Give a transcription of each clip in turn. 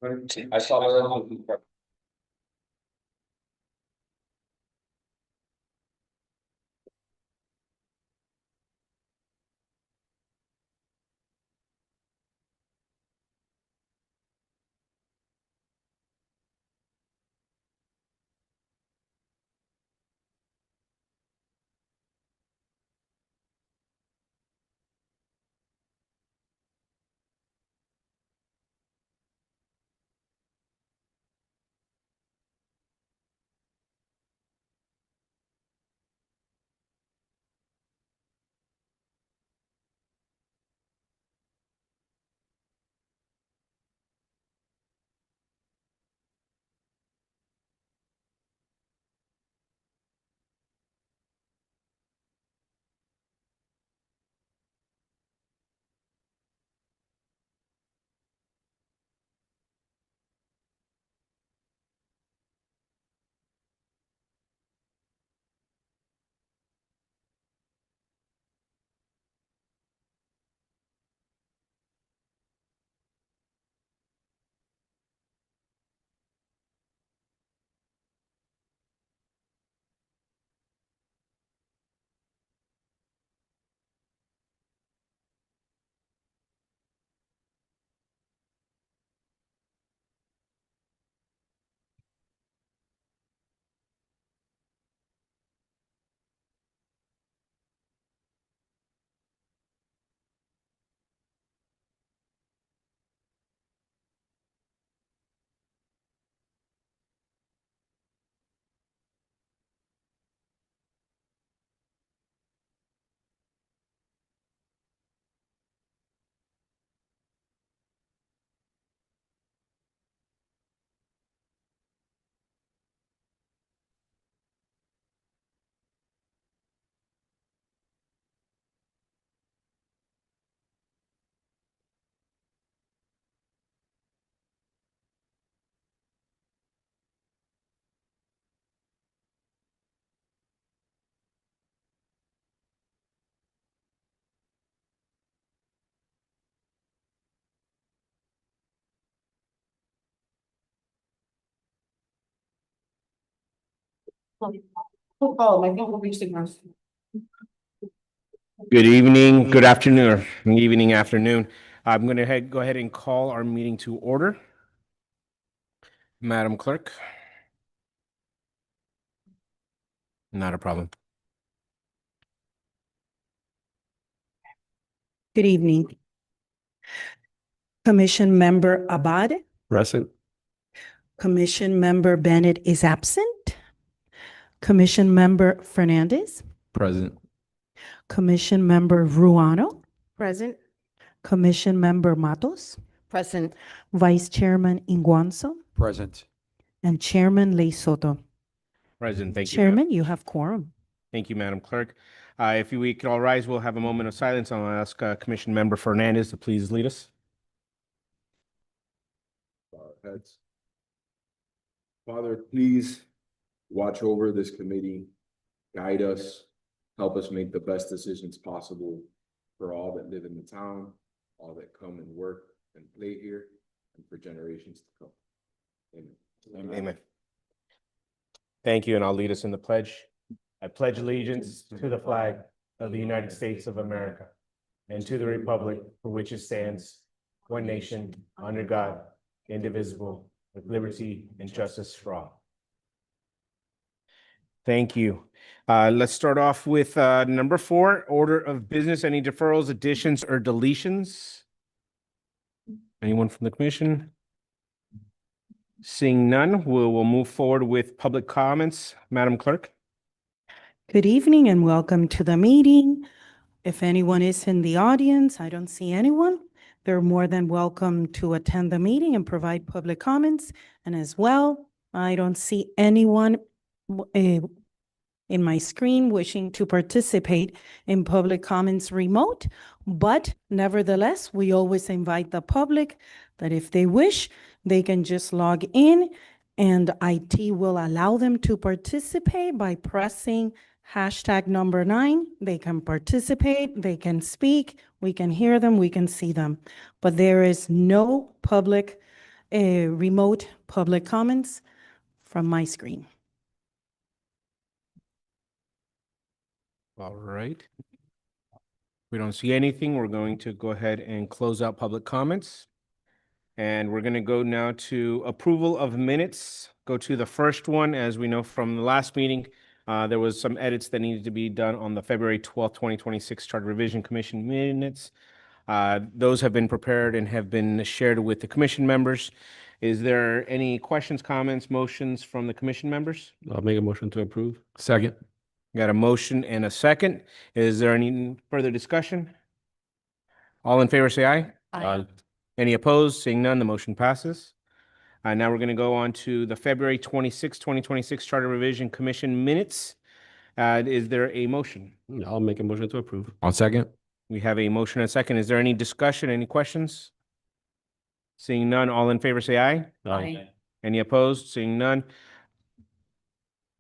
I saw that. Good evening, good afternoon, or evening, afternoon. I'm going to go ahead and call our meeting to order. Madam Clerk. Not a problem. Good evening. Commission Member Abad, Present. Commission Member Bennett is absent. Commission Member Fernandez, Present. Commission Member Ruano. Present. Commission Member Matos. Present. Vice Chairman Inguanzo Present. and Chairman Ley Soto. Present, thank you. Madam. Chairman, you have quorum. Thank you, Madam Clerk. If we could all rise, we'll have a moment of silence. I'll ask Commission Member Fernandez to please lead us. Heads. Father, please watch over this committee, guide us, help us make the best decisions possible for all that live in the town, all that come and work and play here, and for generations to come. Amen. Amen. Thank you, and I'll lead us in the pledge. I pledge allegiance to the flag of the United States of America and to the republic for which it stands, one nation, under God, indivisible, with liberty and justice for all. Thank you. Let's start off with number 4, order of business. Any deferrals, additions, or deletions? Anyone from the commission? Seeing none, we'll move forward with public comments. Madam Clerk. Good evening and welcome to the meeting. If anyone is in the audience, I don't see anyone. They're more than welcome to attend the meeting and provide public comments. And as well, I don't see anyone in my screen wishing to participate in public comments remote. But nevertheless, we always invite the public that if they wish, they can just log in and IT will allow them to participate by pressing hashtag number 9. They can participate, they can speak, we can hear them, we can see them. But there is no public remote public comments from my screen. All right. We don't see anything. We're going to go ahead and close out public comments. And we're going to go now to approval of minutes. Go to the first one. As we know from the last meeting, there was some edits that needed to be done on the February 12th, 2026 Charter Revision Commission minutes. Those have been prepared and have been shared with the commission members. Is there any questions, comments, motions from the commission members? I'll make a motion to approve. Second. Got a motion and a second. Is there any further discussion? All in favor, say aye. Aye. Any opposed? Seeing none, the motion passes. Now we're going to go on to the February 26, 2026 Charter Revision Commission minutes. Is there a motion? I'll make a motion to approve. I'll second. We have a motion and a second. Is there any discussion, any questions? Seeing none, all in favor, say aye. Aye. Any opposed? Seeing none.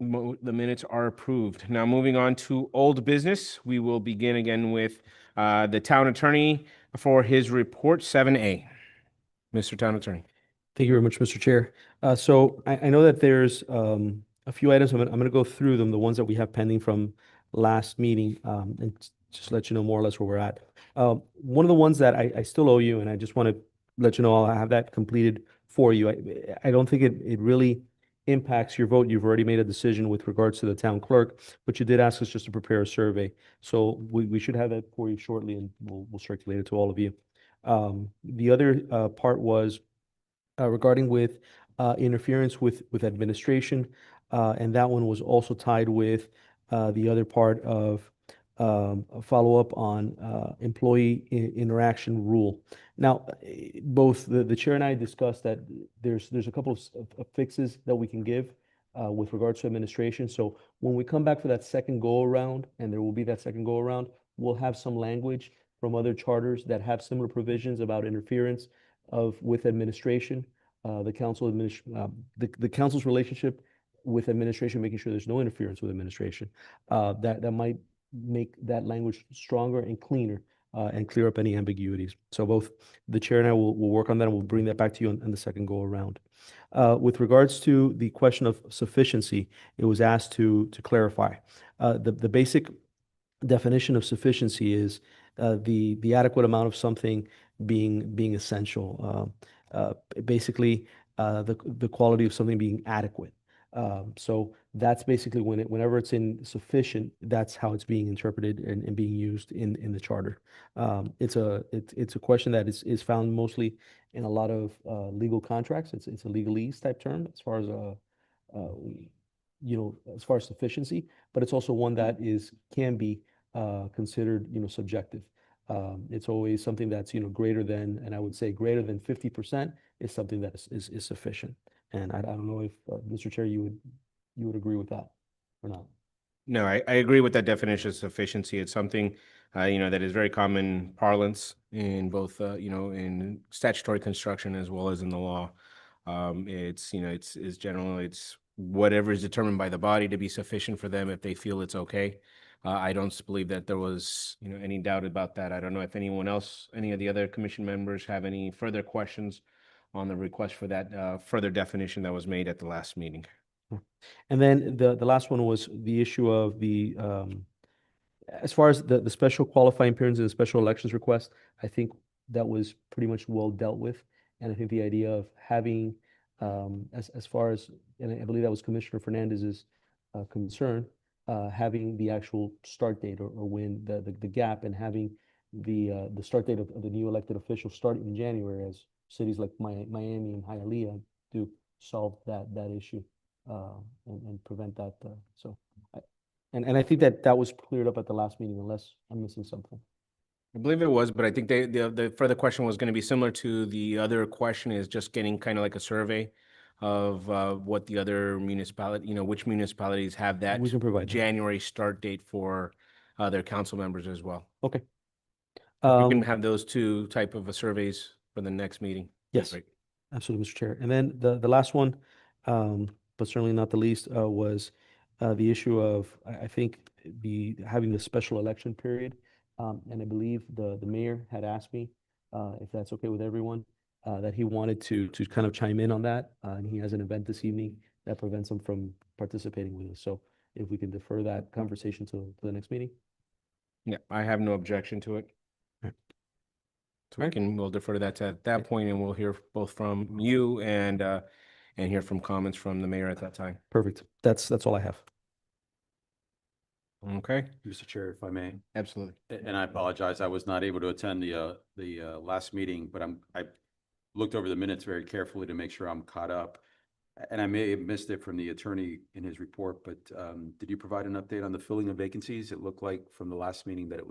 The minutes are approved. Now moving on to old business, we will begin again with the town attorney for his report 7A. Mr. Town Attorney. Thank you very much, Mr. Chair. So I know that there's a few items. I'm gonna go through them, the ones that we have pending from last meeting, and just let you know more or less where we're at. One of the ones that I still owe you, and I just want to let you know I'll have that completed for you. I don't think it really impacts your vote. You've already made a decision with regards to the town clerk, but you did ask us just to prepare a survey. So we should have that for you shortly, and we'll circulate it to all of you. The other part was regarding with interference with administration, and that one was also tied with the other part of a follow-up on employee interaction rule. Now, both the chair and I discussed that there's a couple of fixes that we can give with regards to administration. So when we come back for that second go-around, and there will be that second go-around, we'll have some language from other charters that have similar provisions about interference with administration, the council's relationship with administration, making sure there's no interference with administration. That might make that language stronger and cleaner and clear up any ambiguities. So both the chair and I will work on that, and we'll bring that back to you on the second go around. With regards to the question of sufficiency, it was asked to clarify. The basic definition of sufficiency is the adequate amount of something being essential. Basically, the quality of something being adequate. So that's basically whenever it's in sufficient, that's how it's being interpreted and being used in the charter. It's a question that is found mostly in a lot of legal contracts. It's a legalese type term as far as as far as sufficiency, but it's also one that can be considered subjective. It's always something that's greater than, and I would say greater than 50% is something that is sufficient. And I don't know if Mr. Chair, you would agree with that or not. No, I agree with that definition of sufficiency. It's something, that is very common parlance in both, in statutory construction as well as in the law. It's generally, it's whatever is determined by the body to be sufficient for them if they feel it's okay. I don't believe that there was, any doubt about that. I don't know if anyone else, any of the other commission members have any further questions on the request for that further definition that was made at the last meeting. And then the last one was the issue of the, as far as the special qualifying periods and the special elections request, I think that was pretty much well dealt with. And I think the idea of having, as far as, and I believe that was Commissioner Fernandez's concern, having the actual start date or when the gap, and having the start date of the new elected officials starting in January, as cities like Miami and Hialeah do solve that issue and prevent that. And I think that was cleared up at the last meeting, unless I'm missing something. I believe it was, but I think the further question was going to be similar to the other question, is just getting kind of like a survey of what the other municipality, which municipalities have that We can provide that. January start date for their council members as well. Okay. We can have those two type of surveys for the next meeting. Yes. Great. Absolutely, Mr. Chair. And then the last one, but certainly not the least, was the issue of, I think, having the special election period. And I believe the mayor had asked me if that's okay with everyone, that he wanted to kind of chime in on that. And he has an event this evening that prevents him from participating with us. So if we can defer that conversation to the next meeting. Yeah, I have no objection to it. Right. So we'll defer to that at that point, and we'll hear both from you and hear from comments from the mayor at that time. Perfect. That's all I have. Okay, Mr. Chair, if I may, absolutely. and I apologize, I was not able to attend the last meeting, but I looked over the minutes very carefully to make sure I'm caught up. And I may have missed it from the attorney in his report, but did you provide an update on the filling of vacancies? It looked like from the last meeting that it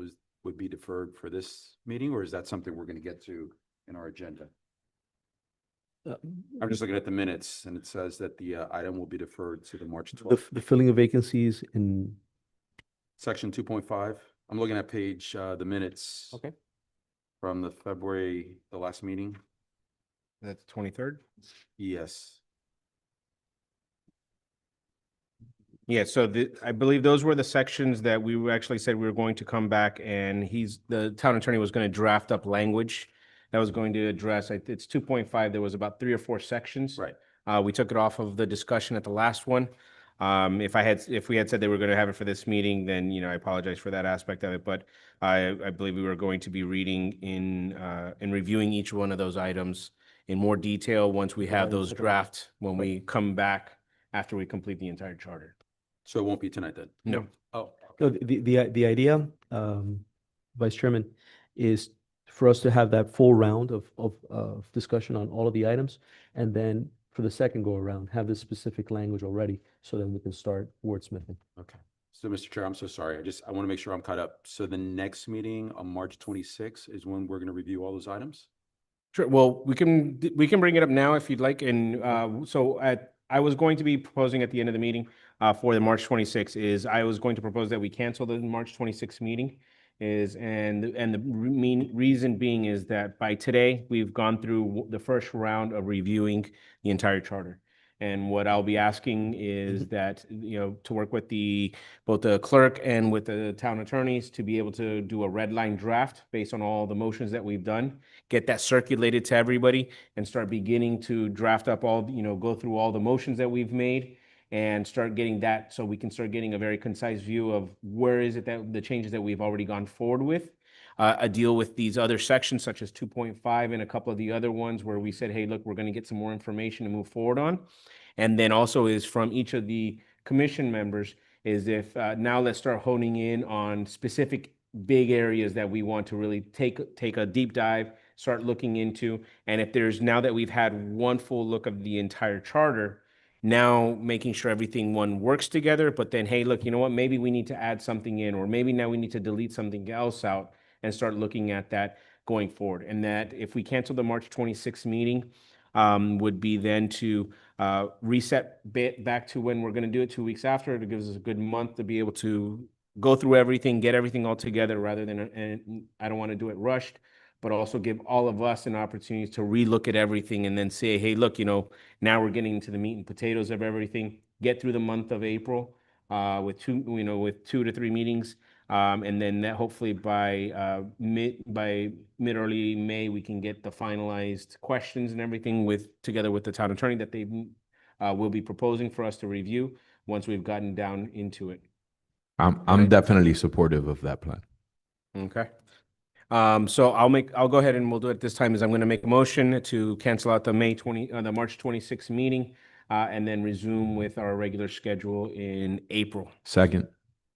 would be deferred for this meeting, or is that something we're going to get to in our agenda? I'm just looking at the minutes and it says that the item will be deferred to the March 12th. The filling of vacancies in, Section 2.5, I'm looking at page, the minutes. Okay. From the last meeting. That's the 23rd? Yes. Yeah, so I believe those were the sections that we actually said we were going to come back, and the town attorney was going to draft up language that was going to address, it's 2.5, there was about 3 or 4 sections. Right. We took it off of the discussion at the last one. If we had said they were going to have it for this meeting, then, I apologize for that aspect of it, but I believe we were going to be reading and reviewing each one of those items in more detail once we have those drafts, when we come back after we complete the entire charter. So it won't be tonight then? No. Oh, no, the idea, Vice Chairman, is for us to have that full round of discussion on all of the items. And then for the second go around, have the specific language already, so then we can start wordsmithing. okay. So, Mr. Chair, I'm so sorry. I want to make sure I'm caught up. So the next meeting on March 26th is when we're going to review all those items? Sure. Well, we can bring it up now if you'd like. And I was going to be proposing at the end of the meeting for the March 26th is I was going to propose that we cancel the March 26th meeting and the main reason being is that by today, we've gone through the first round of reviewing the entire charter. And what I'll be asking is that, to work with both the clerk and with the town attorneys to be able to do a red line draft based on all the motions that we've done, get that circulated to everybody and start beginning to draft up go through all the motions that we've made and start getting that so we can start getting a very concise view of where is it that the changes that we've already gone forward with. A deal with these other sections such as 2.5 and a couple of the other ones where we said, hey, look, we're going to get some more information to move forward on. And then also is from each of the commission members is if now let's start honing in on specific big areas that we want to really take a deep dive, start looking into. And if there's, now that we've had one full look of the entire charter, now making sure everything works together, but then, hey, look, you know what, maybe we need to add something in, or maybe now we need to delete something else out and start looking at that going forward. And that if we cancel the March 26th meeting, would be then to reset back to when we're going to do it 2 weeks after. It gives us a good month to be able to go through everything, get everything all together rather than, and I don't want to do it rushed, but also give all of us an opportunity to relook at everything and then say, hey, look, now we're getting into the meat and potatoes of everything, get through the month of April with 2 to 3 meetings. And then that hopefully by mid early May, we can get the finalized questions and everything together with the town attorney that they will be proposing for us to review once we've gotten down into it. I'm definitely supportive of that plan. Okay. So I'll go ahead and we'll do it this time is I'm going to make a motion to cancel out the the March 26th meeting and then resume with our regular schedule in April. Second.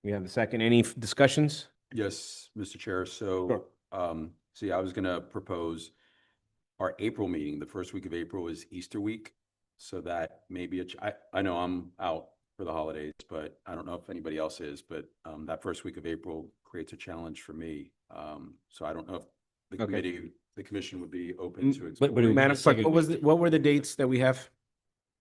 We have the second. Any discussions? Yes, Mr. Chair. Sure. So, see, I was going to propose our April meeting. The first week of April is Easter week. So that may be I know I'm out for the holidays, but I don't know if anybody else is, but that first week of April creates a challenge for me. So I don't know if the commission would be open to exploring. Madam Clerk, what were the dates that we have?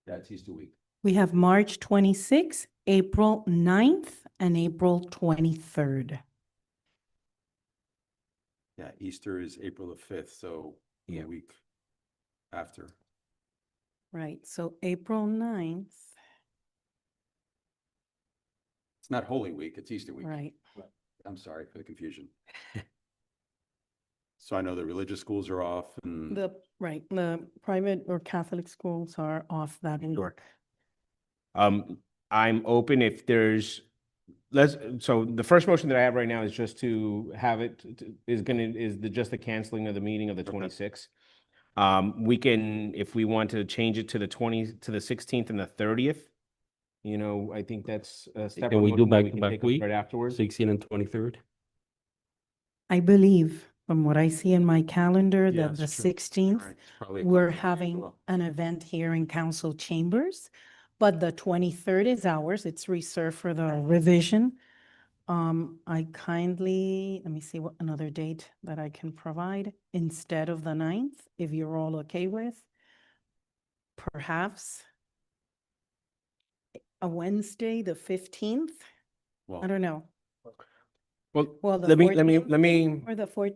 That's Easter week. We have March 26th, April 9th, and April 23rd. Yeah, Easter is April the 5th, so Yeah. a week after. Right, so April 9th, It's not Holy Week, it's Easter week. right. I'm sorry for the confusion. So I know the religious schools are off and. The private or Catholic schools are off that week. Sure. I'm open if there's, so the first motion that I have right now is just to have it, just the canceling of the meeting of the 26th. We can, if we want to change it to the 16th and the 30th, I think that's a separate Can we do motion that back to can back take up week? right afterwards. 16 and 23rd? I believe, from what I see in my calendar, Yeah, that the it's true. 16th, Right, it's probably a we're conflict as having well. an event here in council chambers, but the 23rd is ours. It's reserved for the revision. I kindly, let me see what another date that I can provide instead of the 9th, if you're all okay with. Perhaps a Wednesday, the 15th? I Well, don't know. Well, Well, the let me, 14th Or the 4th?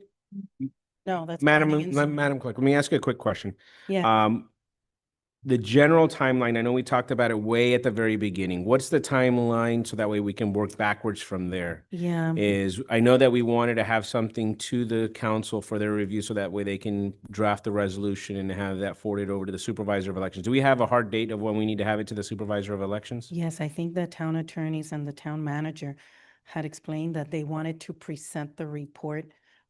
No, that's. planning and zoning. Madam Clerk, let me ask you a quick question. Yeah, The general timeline, I know we talked about it way at the very beginning. What's the timeline so that way we can work backwards from there? yeah. I know that we wanted to have something to the council for their review so that way they can draft the resolution and have that forwarded over to the supervisor of elections. Do we have a hard date of when we need to have it to the supervisor of elections? Yes, I think the town attorneys and the town manager had explained that they wanted to present the report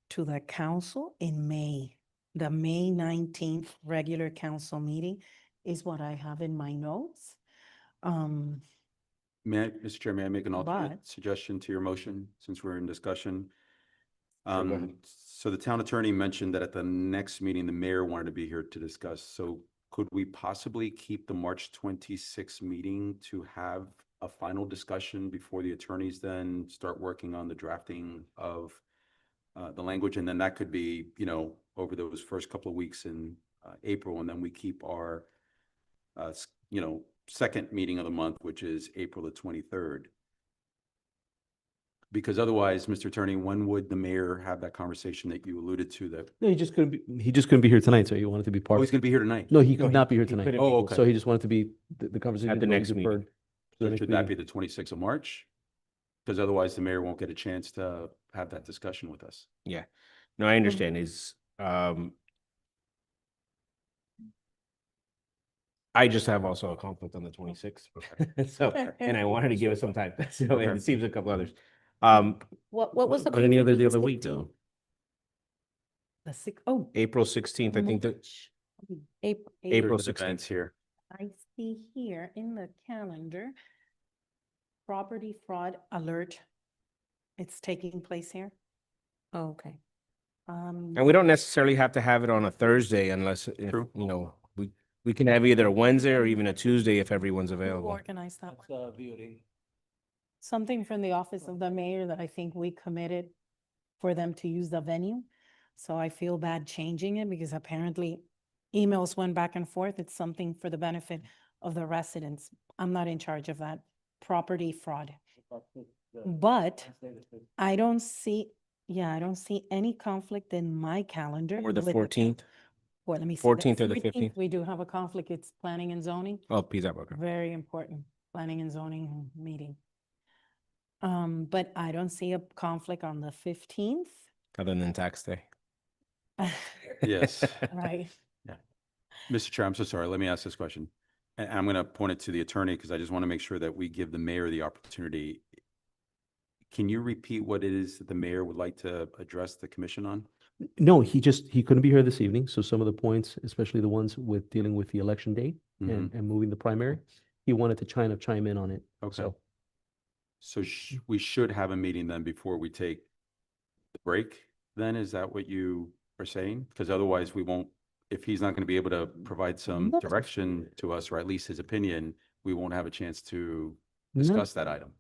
to the council in May. The May 19th regular council meeting is what I have in my notes. Mr. Chair, may I make an alternate But- suggestion to your motion since we're in discussion? Sure, go ahead. So the town attorney mentioned that at the next meeting, the mayor wanted to be here to discuss. So could we possibly keep the March 26th meeting to have a final discussion before the attorneys then start working on the drafting of the language? And then that could be, over those first couple of weeks in April, and then we keep our second meeting of the month, which is April the 23rd. Because otherwise, Mr. Attorney, when would the mayor have that conversation that you alluded to that, No, he just couldn't be here tonight, so he wanted to be oh, part. he's gonna be here tonight? No, he No, could not be here he tonight. couldn't Oh, be. okay. So he just wanted to be, the conversation. At the can be next meeting. deferred to the So next should that be meeting. the 26th of March? Because otherwise the mayor won't get a chance to have that discussion with us. No, I understand I just have also a conflict on the 26th. So, and I wanted to give it some time. So, and Okay. it seems a couple others. What was the? But any other, the conflict? other week though? The six, oh. April 16th, I think that, March. April. April There's 16th. events here. I see here in the calendar, property fraud alert. It's taking place here. Oh, okay. And we don't necessarily have to have it on a Thursday unless, True. we can have either a Wednesday or even a Tuesday if everyone's who available. organized that? Something from the office of the mayor that I think we committed for them to use the venue. So I feel bad changing it because apparently emails went back and forth. It's something for the benefit of the residents. I'm not in charge of that property fraud. But I don't see any conflict in my calendar. Or the with 14th. Well, let me see. 14th or the 15th? We do have a conflict. It's planning and zoning. Oh, Pizza Boca. Very important, planning and zoning meeting. But I don't see a conflict on the 15th. Other than tax day. Yes. Right. Mr. Chair, I'm so sorry. Let me ask this question. And I'm going to point it to the attorney because I just want to make sure that we give the mayor the opportunity. Can you repeat what it is that the mayor would like to address the commission on? No, he couldn't be here this evening, so some of the points, especially the ones with dealing with the election date Mhm. and moving the primary, he wanted to chime in on it. Okay. So, So we should have a meeting then before we take the break then? Is that what you are saying? Because otherwise we won't, if he's not going to be able to provide some Not direction to us, or at least his opinion, we won't have a chance to Not- discuss that item.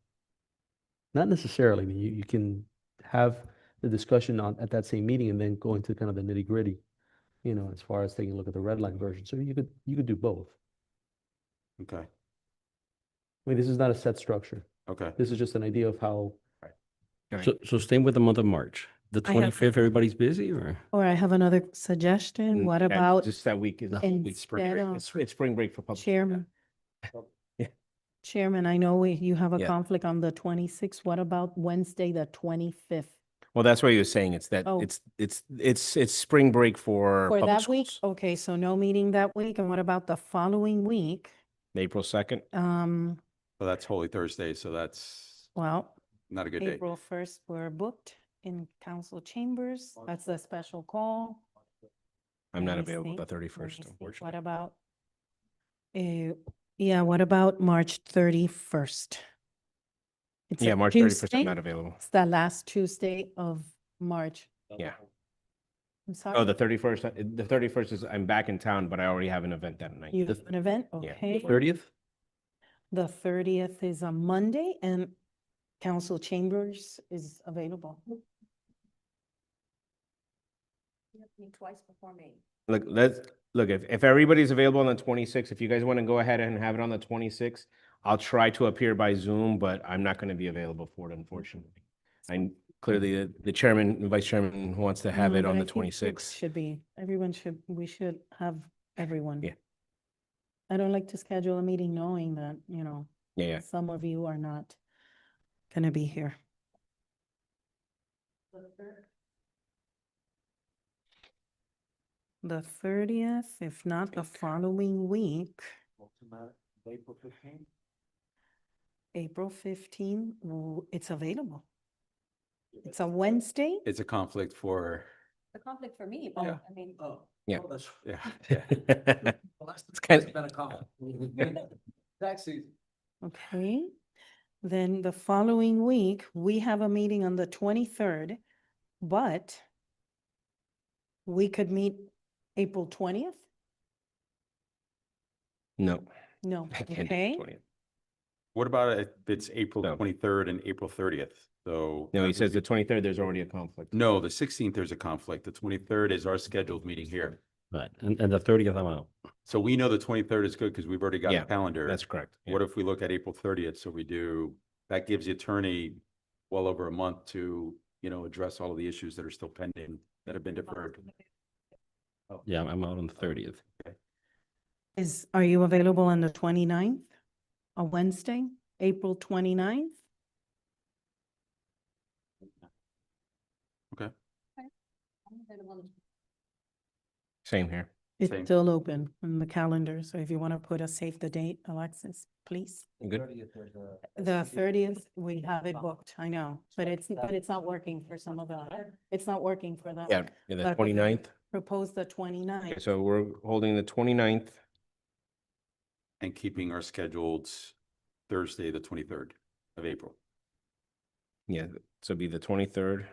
Not necessarily. I mean, you can have the discussion at that same meeting and then go into kind of the nitty gritty, as far as taking a look at the red line version. So you could do both. Okay, I mean, this is not a set structure. okay. This is just an idea of how, So staying with the month of March, the I have- 25th, everybody's busy or? Or I have another suggestion. What That- about Just that week is, instead spring break. of It's spring break for public. Chairman? Yeah. Chairman, I know you have a Yeah. conflict on the 26th. What about Wednesday, the 25th? Well, that's what he was saying. It's that Oh. it's spring break for For public that week? schools. Okay, so no meeting that week. And what about the following week? April 2nd. Well, that's Holy Thursday, so that's Well, not a good day. April 1st, we're booked in council chambers. That's a special call. I'm Let not me available see. the Let me 31st, see. What unfortunately. about? Yeah, what about March 31st? It's a Yeah, March 31st, Tuesday. I'm not available. It's the last Tuesday of March. Yeah. I'm sorry. Oh, the 31st, the 31st is, I'm back in town, but I already have an event that night. You have an event? Yeah. Okay. 30th? The 30th is a Monday and council chambers is available. Look, if everybody's available on the 26th, if you guys want to go ahead and have it on the 26th, I'll try to appear by Zoom, but I'm not going to be available for it, unfortunately. I clearly, the chairman and vice chairman wants to have No, it but on I the think it 26th. Should be, we should have everyone. Yeah. I don't like to schedule a meeting knowing that, Yeah. some of you are not gonna be here. The 30th, if not the following week. April 15, it's available. It's a Wednesday. It's a conflict for, The conflict for me, Oh. but I mean. Yeah. yeah. It's kind of, Okay, then the following week, we have a meeting on the 23rd, but we could meet April 20th? no. No, I can't do the okay, 20th. What about if it's April No. 23rd and April 30th? So. No, he says the 23rd, there's already a conflict. No, the 16th, there's a conflict. The 23rd is our scheduled meeting here. Right, and the 30th I'm out. So we know the 23rd is good because we've already got Yeah, a calendar. That's correct. Yeah. What if we look at April 30th? So we do, that gives the attorney well over a month to, address all of the issues that are still pending, that have been deferred. Yeah, I'm out on the 30th. are you available on the 29th? A Wednesday, April 29th? Same here. It's Same. still open in the calendar, so if you want to put a save the date, Alexis, please. You good? The 30th, we have it booked, I know, but it's not working for some of the, it's not working for them. Yeah, the But- 29th. Propose the Okay, 29th. so we're holding the 29th. And keeping our scheduled Thursday, the 23rd of April. Yeah, so it'd be the 23rd,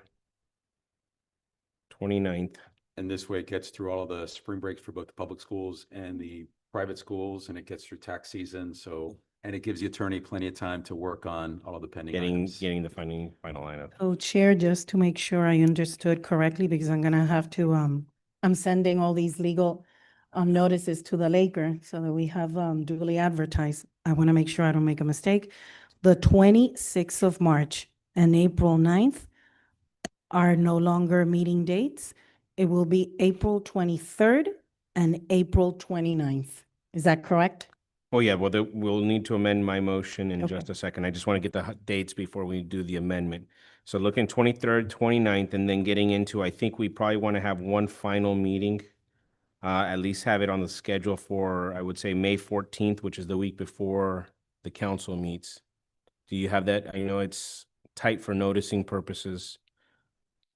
29th. And this way it gets through all of the spring breaks for both the public schools and the private schools, and it gets through tax season. So, and it gives the attorney plenty of time to work on all of the pending items. Getting the final lineup. Oh, Chair, just to make sure I understood correctly, because I'm gonna have to, I'm sending all these legal notices to the Laker so that we have duly advertised. I want to make sure I don't make a mistake. The 26th of March and April 9th are no longer meeting dates. It will be April 23rd and April 29th. Is that correct? Oh, yeah, well, we'll need to amend my motion in Okay. just a second. I just want to get the dates before we do the amendment. So looking 23rd, 29th, and then getting into, I think we probably want to have one final meeting. At least have it on the schedule for, I would say, May 14th, which is the week before the council meets. Do you have that? I know it's tight for noticing purposes.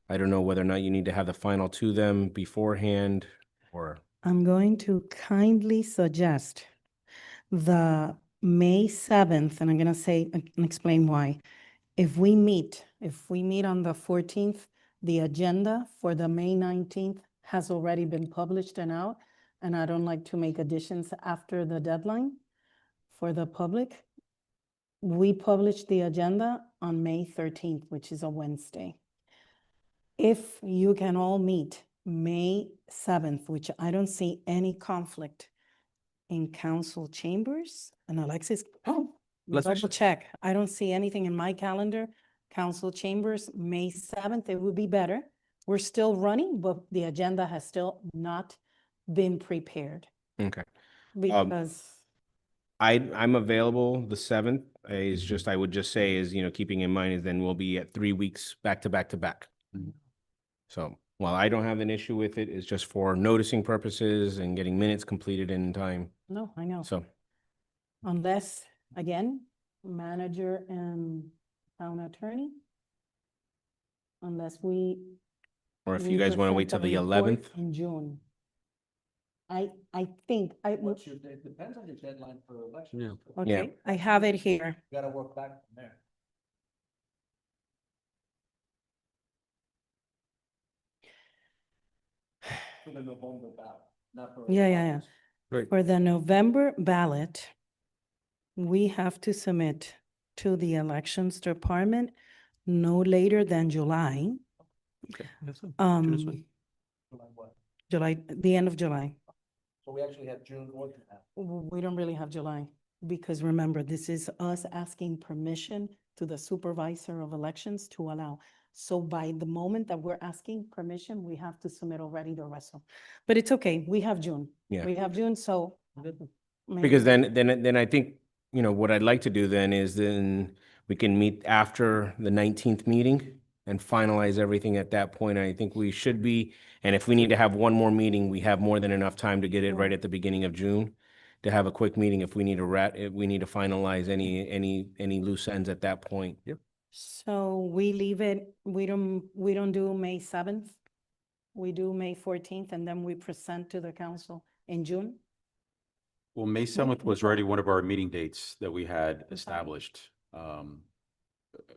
I don't know whether or not you need to have the final to them beforehand or, I'm going to kindly suggest the May 7th, and I'm going to say and explain why. If we meet on the 14th, the agenda for the May 19th has already been published and out, and I don't like to make additions after the deadline for the public. We published the agenda on May 13th, which is a Wednesday. If you can all meet May 7th, which I don't see any conflict in council chambers, and Alexis, Let's- double check. I don't see anything in my calendar. Council chambers, May 7th, it would be better. We're still running, but the agenda has still not been prepared okay. because, I'm available the 7th. Is just, I would just say is, keeping in mind is then we'll be at 3 weeks back to back to back. Mhm. So while I don't have an issue with it, it's just for noticing purposes and getting minutes completed in time. No, I know. So, Unless, again, manager and town attorney. Unless we. or if we you guys want to wait till present the a report 11th, In June. I think, it depends on your deadline for election. Yeah. okay, I have it here. You gotta work back from there. For the November ballot, not for. Yeah, yeah, yeah. August. Right. For the November ballot, we have to submit to the elections department no later than July. Okay. That's fine. June is Um, fine. July what? July, the end of July. So we actually have June more than that. We don't really have July, because remember, this is us asking permission to the supervisor of elections to allow. So by the moment that we're asking permission, we have to submit already the rest of, but it's okay, we have June. Yeah. We have June, so. because maybe- then I think, what I'd like to do then is then we can meet after the 19th meeting and finalize everything at that point. I think we should be, and if we need to have one more meeting, we have more than enough time to get it right at the beginning of June to have a quick meeting if we need if we need to finalize any loose ends at that point. Yep. So we leave it, we don't do May 7th. We do May 14th, and then we present to the council in June. Well, May 7th was already one of our meeting dates that we had established.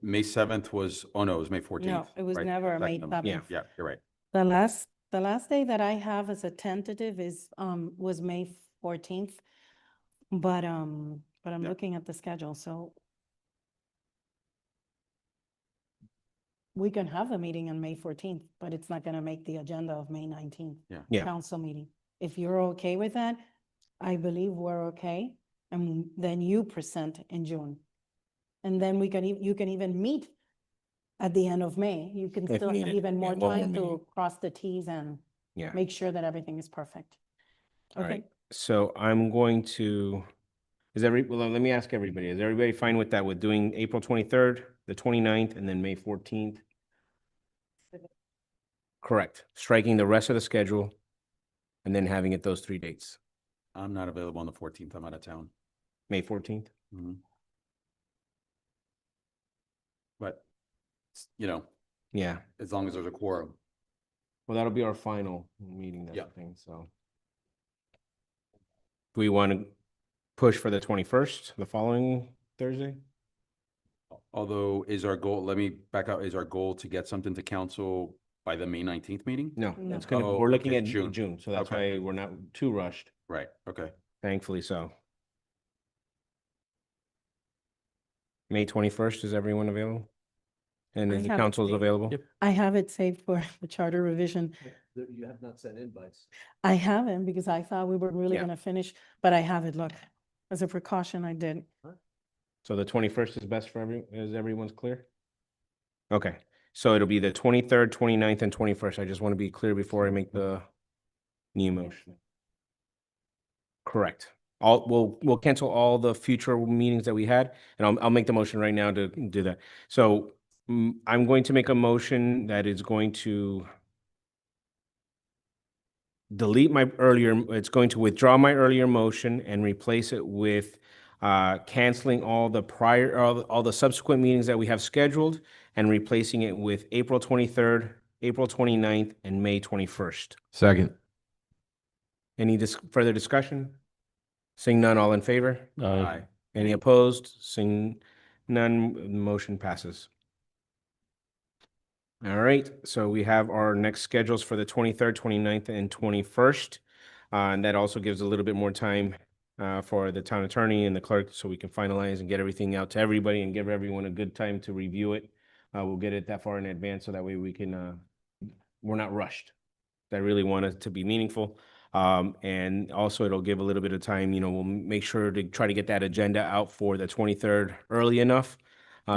May 7th was, oh no, it was May 14th. No, it was right? never May Second. 7th. Yeah. Yeah, you're right. The last day that I have as a tentative is, was May 14th. But I'm Yeah. looking at the schedule, so. We can have a meeting on May 14th, but it's not gonna make the agenda of May 19th. Yeah. Yeah. Council meeting. If you're okay with that, I believe we're okay, and then you present in June. And then we can, you can even meet at the end of May. You can If still have needed. even Yeah, more one more time meeting. to cross the Ts and Yeah. make sure that everything is perfect. All Okay, right. So I'm going to, well, let me ask everybody, is everybody fine with that, with doing April 23rd, the 29th, and then May 14th? Correct. Striking the rest of the schedule and then having it those 3 dates. I'm not available on the 14th. I'm out of town. May 14th? Mhm. But, Yeah. as long as there's a quorum. Well, that'll be our final meeting, that's Yeah. the thing, so. Do we want to push for the 21st, the following Thursday? Although is our goal, let me back up, is our goal to get something to council by the May 19th meeting? No, No. it's gonna, Oh, we're looking okay, at June. June, so that's Okay. why we're not too rushed, Right, okay. thankfully so. May 21st, is everyone available? And I then the have it council is saved. available? Yep. I have it saved for the charter revision. You have not sent invites. I haven't, because I thought we were really Yeah. gonna finish, but I have it, look, as a precaution, I did. So the 21st is best for everyone's clear? Okay, so it'll be the 23rd, 29th, and 21st. I just want to be clear before I make the new motion. Correct. We'll cancel all the future meetings that we had, and I'll make the motion right now to do that. So I'm going to make a motion that is going to delete my earlier, it's going to withdraw my earlier motion and replace it with canceling all the all the subsequent meetings that we have scheduled and replacing it with April 23rd, April 29th, and May 21st. Second. Any further discussion? Seeing none, all in favor? Aye. Any opposed? Seeing none, the motion passes. All right, so we have our next schedules for the 23rd, 29th, and 21st. And that also gives a little bit more time for the town attorney and the clerk, so we can finalize and get everything out to everybody and give everyone a good time to review it. We'll get it that far in advance, so that way we can, we're not rushed. I really want it to be meaningful. And also it'll give a little bit of time, we'll make sure to try to get that agenda out for the 23rd early enough.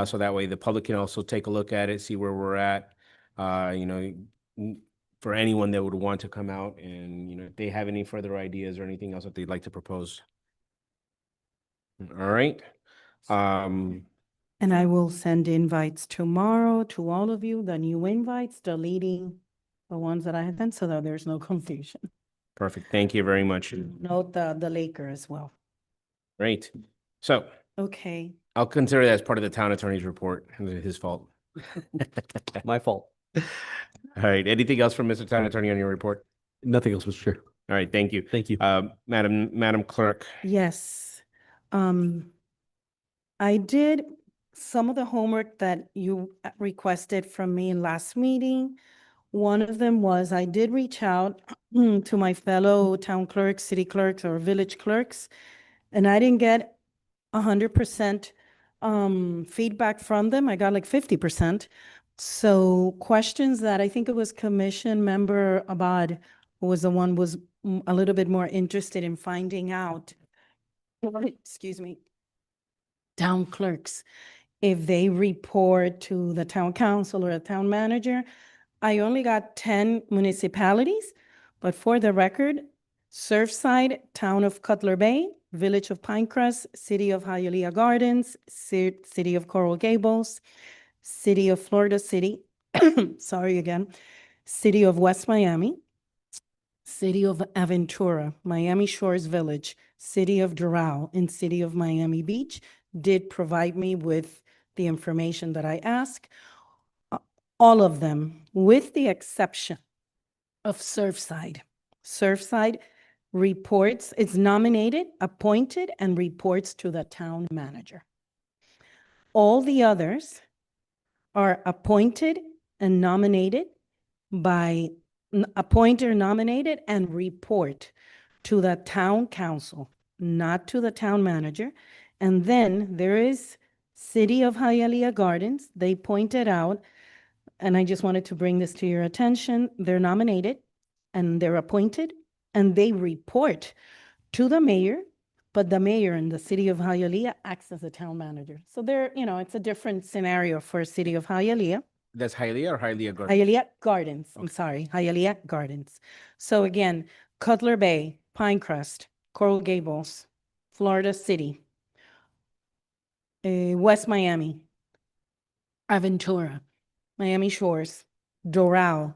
So that way the public can also take a look at it, see where we're at. For anyone that would want to come out and, if they have any further ideas or anything else that they'd like to propose. All right. And I will send invites tomorrow to all of you, the new invites, deleting the ones that I had sent so that there's no confusion. Perfect. Thank you very much. Note the Laker as well. Great. So Okay. I'll consider that as part of the town attorney's report. His fault. My fault. All right. Anything else from Mr. Town Attorney on your report? Nothing else, Mr. Chair. All right. Thank you. Thank you. Madam Clerk. Yes. I did some of the homework that you requested from me in last meeting. One of them was I did reach out to my fellow town clerks, city clerks, or village clerks, and I didn't get 100% feedback from them. I got like 50%. So questions that I think it was Commission Member Abad was the one was a little bit more interested in finding out, excuse me, town clerks, if they report to the town council or a town manager. I only got 10 municipalities, but for the record, Surfside, Town of Cutler Bay, Village of Pinecrest, City of Hialeah Gardens, City of Coral Gables, City of Florida City, sorry again, City of West Miami, City of Aventura, Miami Shores Village, City of Doral, and City of Miami Beach did provide me with the information that I asked. All of them, with the exception of Surfside. Surfside reports, it's nominated, appointed, and reports to the town manager. All the others are appointed and nominated by, appointed or nominated and report to the town council, not to the town manager. And then there is City of Hialeah Gardens. They pointed out, and I just wanted to bring this to your attention, they're nominated and they're appointed and they report to the mayor, but the mayor in the City of Hialeah acts as a town manager. So there, you know, it's a different scenario for City of Hialeah. That's Hialeah or Hialeah Gardens? Hialeah Gardens, I'm sorry, Hialeah Gardens. So again, Cutler Bay, Pinecrest, Coral Gables, Florida City, West Miami, Aventura, Miami Shores, Doral,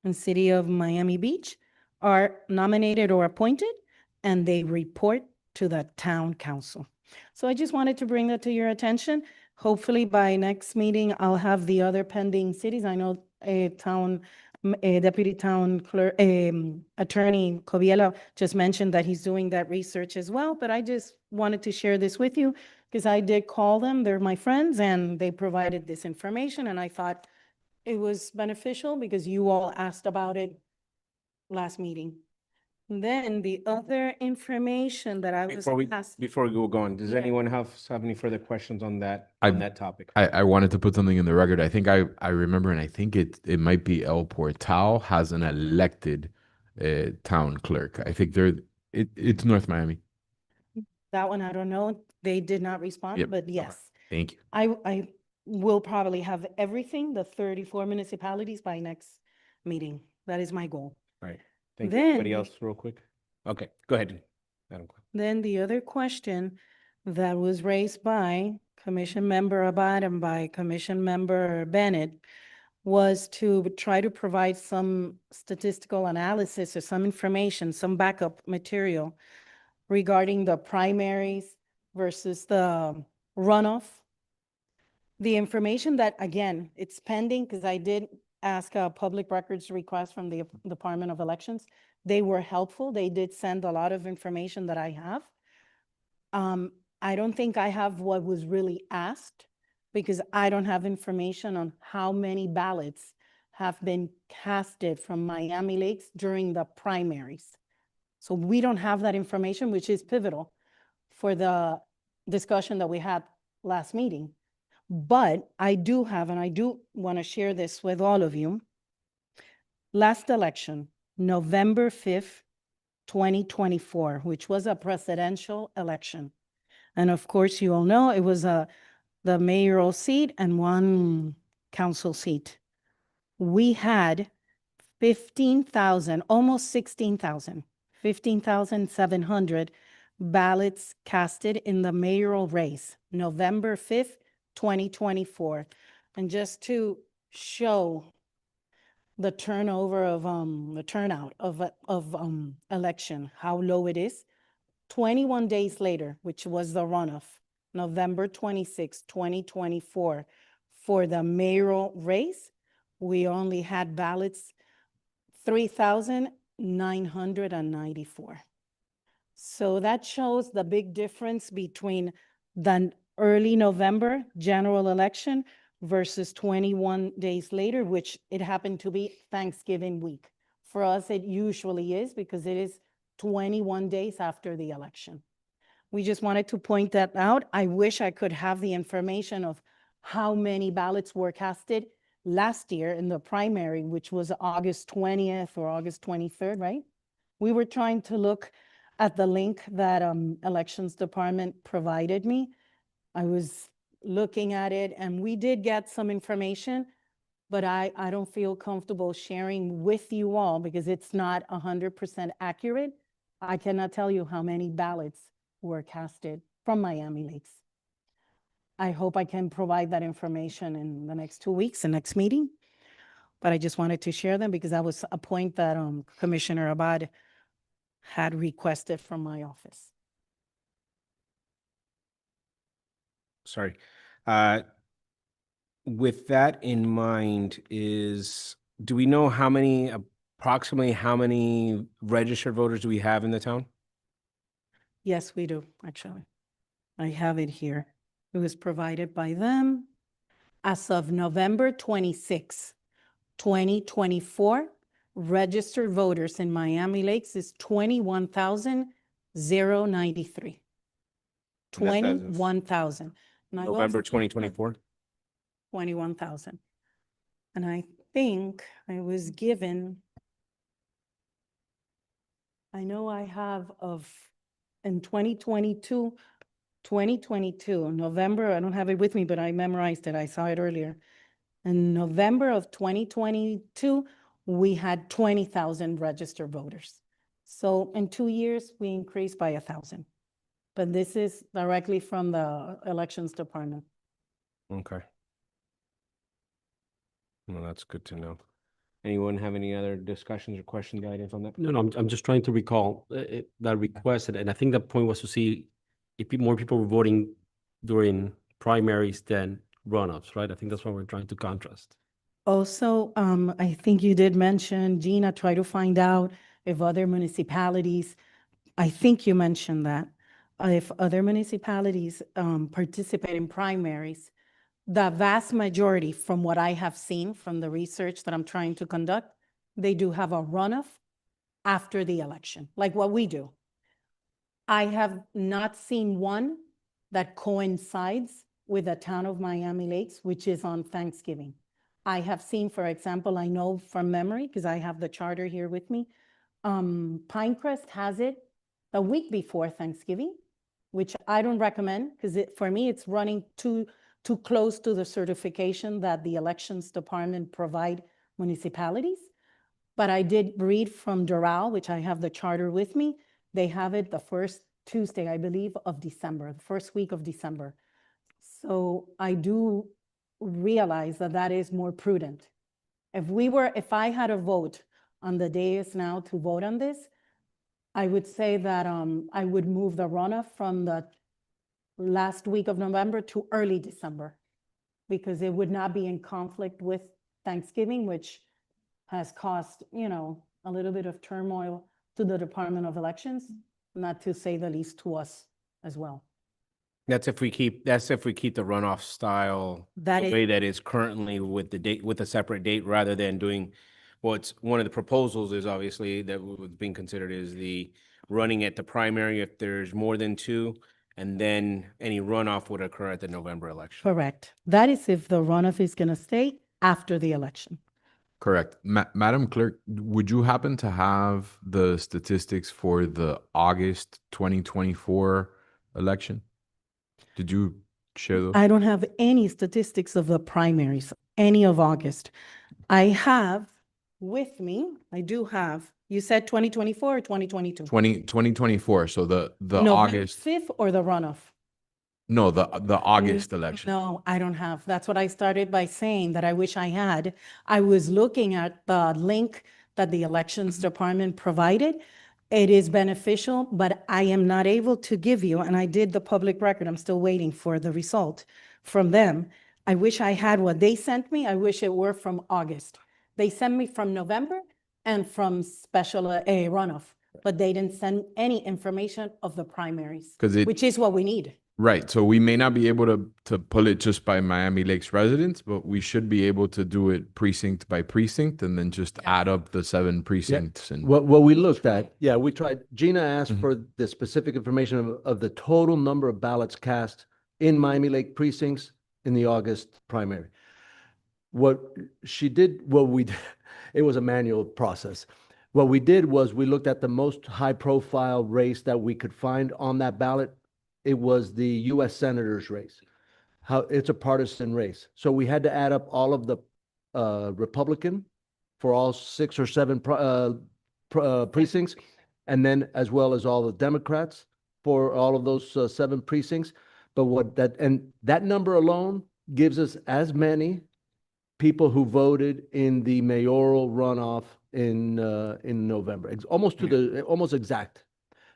and City of Miami Beach are nominated or appointed, and they report to the town council. So I just wanted to bring that to your attention. Hopefully by next meeting, I'll have the other pending cities. I know Deputy Town Clerk, Attorney Coviela just mentioned that he's doing that research as well, but I just wanted to share this with you because I did call them. They're my friends and they provided this information, and I thought it was beneficial because you all asked about it last meeting. Then the other information that I was asked. Before we go on, does Yeah. anyone have any further questions on that, I- on that topic? I wanted to put something in the record. I think I remember, and I think it might be El Portal has an elected town clerk. I think it's North Miami. That one, I don't know. They did not respond, Yep, but okay. yes. Thank you. I will probably have everything, the 34 municipalities by next meeting. That is my goal. Right. Thank you. Then- Anybody else real quick? Okay, go ahead, Madam Clerk. Then the other question that was raised by Commission Member Abad and by Commission Member Bennett was to try to provide some statistical analysis or some information, some backup material regarding the primaries versus the runoff. The information that, again, it's pending because I did ask a public records request from the Department of Elections. They were helpful. They did send a lot of information that I have. I don't think I have what was really asked because I don't have information on how many ballots have been casted from Miami Lakes during the primaries. So we don't have that information, which is pivotal for the discussion that we had last meeting. But I do have, and I do want to share this with all of you. Last election, November 5th, 2024, which was a presidential election. And of course, you all know it was the mayoral seat and one council seat. We had 15,000, almost 16,000, 15,700 ballots casted in the mayoral race, November 5th, 2024. And just to show the turnout of election, how low it is, 21 days later, which was the runoff, November 26, 2024, for the mayoral race, we only had ballots 3,994. So that shows the big difference between the early November general election versus 21 days later, which it happened to be Thanksgiving week. For us, it usually is because it is 21 days after the election. We just wanted to point that out. I wish I could have the information of how many ballots were casted last year in the primary, which was August 20th or August 23rd, right? We were trying to look at the link that Elections Department provided me. I was looking at it and we did get some information, but I don't feel comfortable sharing with you all because it's not 100% accurate. I cannot tell you how many ballots were casted from Miami Lakes. I hope I can provide that information in the next 2 weeks, the next meeting. But I just wanted to share them because that was a point that Commissioner Abad had requested from my office. Sorry. With that in mind, do we know approximately how many registered voters do we have in the town? Yes, we do, actually. I have it here. It was provided by them. As of November 26, 2024, registered voters in Miami Lakes is 21,093. And that's as of 21,000. And I November also- 2024? 21,000. And I think I was given, I know I have in 2022, November, I don't have it with me, but I memorized it. I saw it earlier. In November of 2022, we had 20,000 registered voters. So in 2 years, we increased by 1,000. But this is directly from the Elections Department. Okay. Well, that's good to know. Anyone have any other discussions or questions, guidance on that? No, I'm just trying to recall that request, and I think the point was to see if more people were voting during primaries than runoffs, right? I think that's what we're trying to contrast. Also, I think you did mention, Gina, try to find out if other municipalities, I think you mentioned that, if other municipalities participate in primaries. The vast majority, from what I have seen from the research that I'm trying to conduct, they do have a runoff after the election, like what we do. I have not seen one that coincides with the town of Miami Lakes, which is on Thanksgiving. I have seen, for example, I know from memory, because I have the charter here with me, Pinecrest has it the week before Thanksgiving, which I don't recommend, because for me, it's running too close to the certification that the Elections Department provide municipalities. But I did read from Doral, which I have the charter with me. They have it the first Tuesday, I believe, of December, the first week of December. So I do realize that that is more prudent. If I had a vote on the days now to vote on this, I would say that I would move the runoff from the last week of November to early December, because it would not be in conflict with Thanksgiving, which has caused, a little bit of turmoil to the Department of Elections, not to say the least to us as well. That's if we keep the runoff style That the is- way that is currently with a separate date, rather than doing what's one of the proposals is obviously that was being considered is the running at the primary if there's more than two, and then any runoff would occur at the November election. Correct. That is if the runoff is going to stay after the election. Correct. Madam Clerk, would you happen to have the statistics for the August 2024 election? Did you share those? I don't have any statistics of the primaries, any of August. I have with me, you said 2024 or 2022? 2024, so the November August, 5th or the runoff? No, the August election. No, I don't have. That's what I started by saying, that I wish I had. I was looking at the link that the Elections Department provided. It is beneficial, but I am not able to give you, and I did the public record. I'm still waiting for the result from them. I wish I had what they sent me. I wish it were from August. They sent me from November and from special runoff, but they didn't send any information of the primaries, 'Cause it- which is what we need. Right. So we may not be able to pull it just by Miami Lakes residents, but we should be able to do it precinct by precinct and then just add up the 7 precincts and What we looked at, yeah, we tried, Gina asked Mhm. for the specific information of the total number of ballots cast in Miami Lake precincts in the August primary. What she did, it was a manual process. What we did was we looked at the most high-profile race that we could find on that ballot. It was the US Senator's race. It's a partisan race. So we had to add up all of the Republican for all 6 or 7 precincts, and then as well as all the Democrats for all of those 7 precincts. But that number alone gives us as many people who voted in the mayoral runoff in November. It's almost almost exact.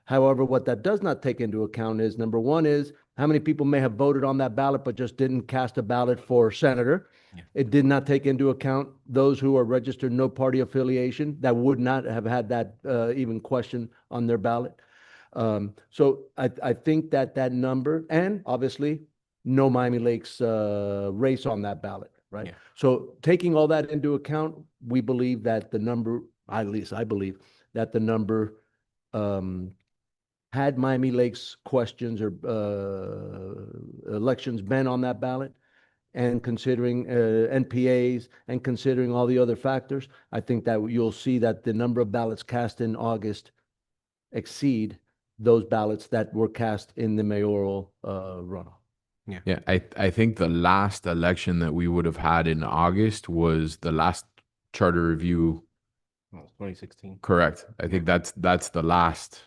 However, what that does not take into account is, number one is how many people may have voted on that ballot but just didn't cast a ballot for senator. It did not take into account those who are registered no party affiliation that would not have had that even question on their ballot. So I think that number, and obviously no Miami Lakes race on that ballot, right? Yeah. So taking all that into account, we believe that the number, at least I believe, that the number had Miami Lakes questions or elections been on that ballot, and considering NPAs and considering all the other factors, I think that you'll see that the number of ballots cast in August exceed those ballots that were cast in the mayoral runoff. yeah, I think the last election that we would have had in August was the last charter review. Oh, 2016. Correct. I think that's the last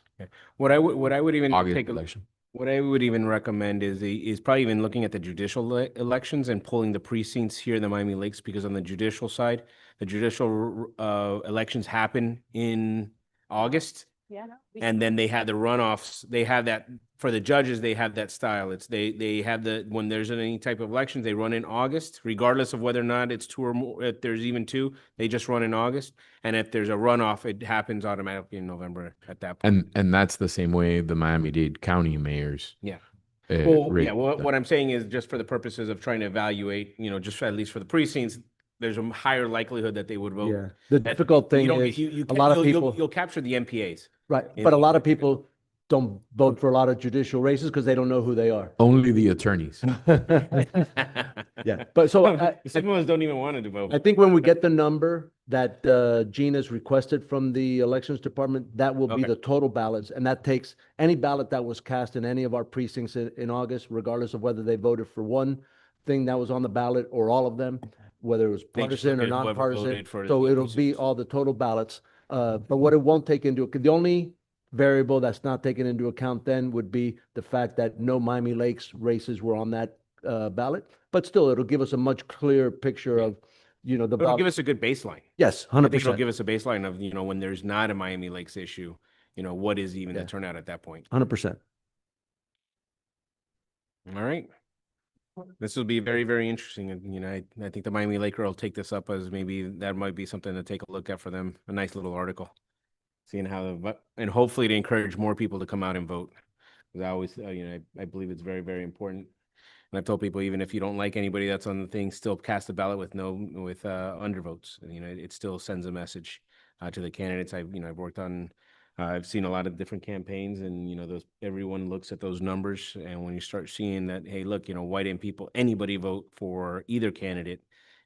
What I would even August take election. What I would even recommend is probably even looking at the judicial elections and pulling the precincts here in the Miami Lakes, because on the judicial side, the judicial elections happen in August. Yeah. And then they have the runoffs. They have that for the judges. They have that style. It's they have when there's any type of elections, they run in August, regardless of whether or not it's 2 or more. If there's even 2, they just run in August. And if there's a runoff, it happens automatically in November at that point. And that's the same way the Miami-Dade County mayors. Yeah. Well, What I'm saying is, just for the purposes of trying to evaluate, just at least for the precincts, there's a higher likelihood that they would vote. Yeah, the difficult thing is, a lot of people, You'll capture the MPAs. right, in but a the lot of elected people don't vote for a lot of judicial races because they don't know who they are. Only the attorneys. Yeah, but so Some of us don't even want to vote. I think when we get the number that Gina's requested from the Elections Department, that will be Okay. the total ballots. And that takes any ballot that was cast in any of our precincts in August, regardless of whether they voted for one thing that was on the ballot or all of them, whether it was They just partisan or look at whoever nonpartisan. voted for So the it'll be precincts. all the total ballots. But what it won't take into, the only variable that's not taken into account then would be the fact that no Miami Lakes races were on that ballot. But still, it'll give us a much clearer picture of, the It'll ballot. give us a good baseline. Yes, I think it'll 100%. give us a baseline of, when there's not a Miami Lakes issue, what is even the Yeah. turnout at that point. 100%. All right. This will be very, very interesting. And, I think the Miami Laker will take this up as maybe that might be something to take a look at for them. A nice little article. Seeing how, and hopefully to encourage more people to come out and vote. Because I always, I believe it's very, very important. And I've told people, even if you don't like anybody that's on the thing, still cast a ballot with undervotes. It still sends a message to the candidates. I've worked on, I've seen a lot of different campaigns, and everyone looks at those numbers, and when you start seeing that, hey, look, why didn't anybody vote for either candidate?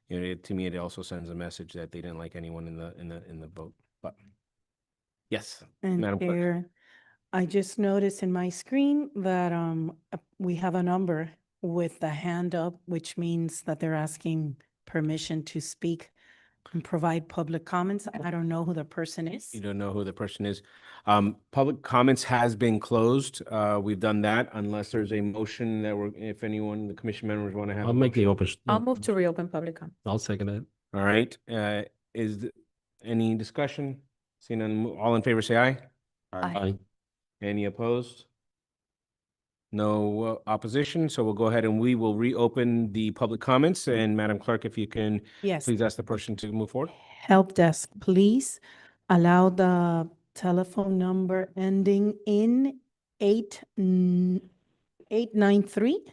To me, it also sends a message that they didn't like anyone in the vote. But yes, And Madam Clerk. Chair, I just noticed in my screen that we have a number with the hand up, which means that they're asking permission to speak and provide public comments. I don't know who the person is. You don't know who the person is. Public comments has been closed. We've done that unless there's a motion that we're, if anyone, the commission members want to have. I'll a make the motion. open. I'll move to reopen public comment. I'll second it. All right, any discussion? Seeing none, all in favor, say aye. Aye. Any opposed? No opposition, so we'll go ahead and we will reopen the public comments. And Madam Clerk, if you can Yes. please ask the person to move forward. Help desk, please allow the telephone number ending in 893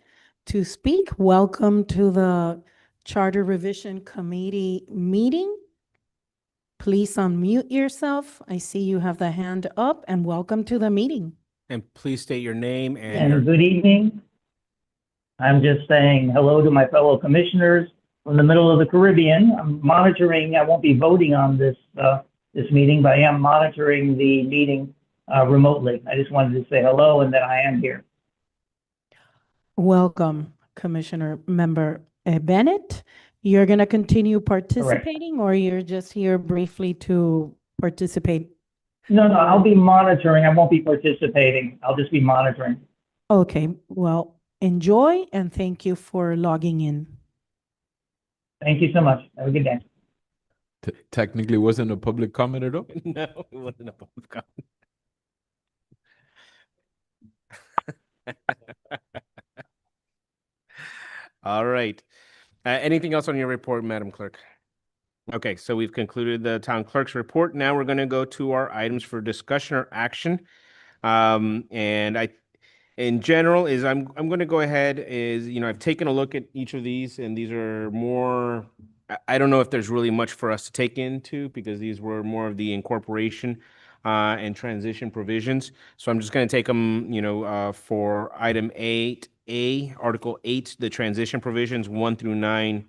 to speak. Welcome to the Charter Revision Committee meeting. Please unmute yourself. I see you have the hand up, and welcome to the meeting. And please state your name and And your, good evening. I'm just saying hello to my fellow commissioners from the middle of the Caribbean. I'm monitoring, I won't be voting on this meeting, but I am monitoring the meeting remotely. I just wanted to say hello and that I am here. Welcome, Commissioner Member Bennett. You're going to continue participating, or you're just here briefly to participate? No, I'll be monitoring. I won't be participating. I'll just be monitoring. Okay, well, enjoy and thank you for logging in. Thank you so much. Have a good day. Technically wasn't a public comment at all. no, it wasn't a public comment. All right. Anything else on your report, Madam Clerk? Okay, so we've concluded the town clerk's report. Now we're going to go to our items for discussion or action. In general, I'm going to go ahead I've taken a look at each of these, and these are more, I don't know if there's really much for us to take into, because these were more of the incorporation and transition provisions. So I'm just going to take them, for item 8A, Article 8, the transition provisions 1 through 9.